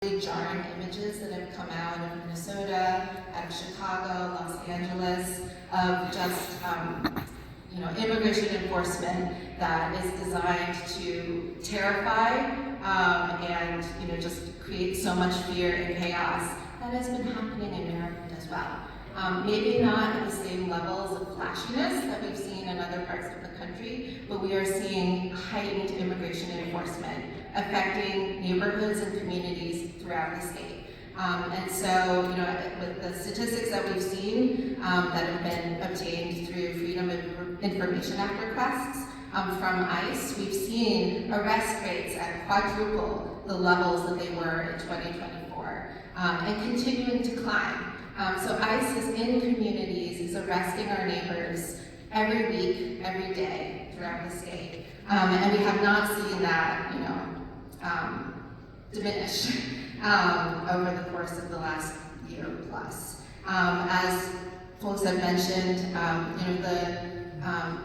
really jarring images that have come out of Minnesota, out of Chicago, Los Angeles, of just immigration enforcement that is designed to terrify and just create so much fear and chaos. That has been happening in Maryland as well. Maybe not at the same levels of flashiness that we've seen in other parts of the country, but we are seeing heightened immigration enforcement affecting neighborhoods and communities throughout the state. And so, with the statistics that we've seen that have been obtained through Freedom of Information Act requests from ICE, we've seen arrest rates at quadruple the levels that they were in 2024 and continuing to climb. So ICE is in communities, is arresting our neighbors every week, every day throughout the state. And we have not seen that, diminish over the course of the last year plus. As folks have mentioned, the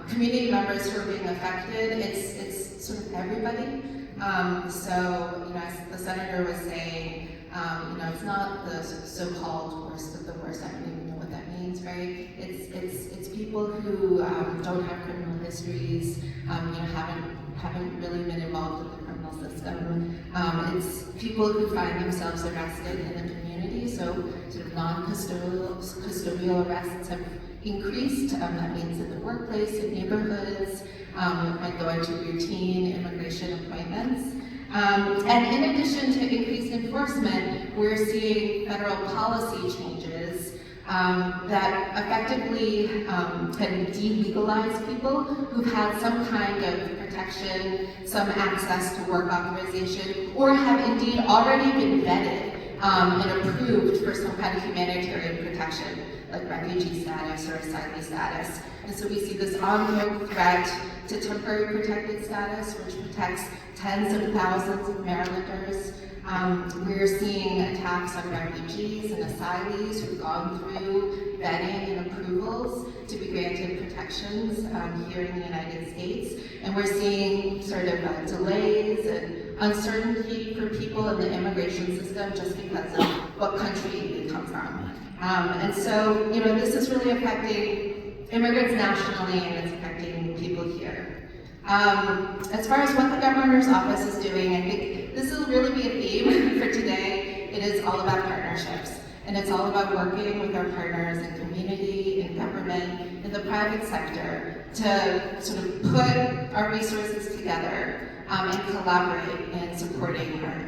community members who are being affected, it's sort of everybody. So, as the senator was saying, it's not the so-called worst of the worst. I don't even know what that means, right? It's people who don't have criminal histories, haven't really been involved in the criminal system. It's people who find themselves arrested in the community, so sort of non-custodial arrests have increased. That means in the workplace, in neighborhoods, and going to routine immigration appointments. And in addition to increased enforcement, we're seeing federal policy changes that effectively can delegalize people who've had some kind of protection, some access to work authorization, or have indeed already been vetted and approved for some kind of humanitarian protection, like refugee status or asylee status. And so we see this ongoing threat to temporary protected status, which protects tens of thousands of Marylanders. We're seeing attacks on refugees and asylees who've gone through vetting and approvals to be granted protections here in the United States. And we're seeing sort of delays and uncertainty for people in the immigration system just because of what country they come from. And so, this is really affecting immigrants nationally, and it's affecting people here. As far as what the governor's office is doing, I think this will really be a theme for today. It is all about partnerships, and it's all about working with our partners in community, in government, in the private sector to sort of put our resources together and collaborate in supporting our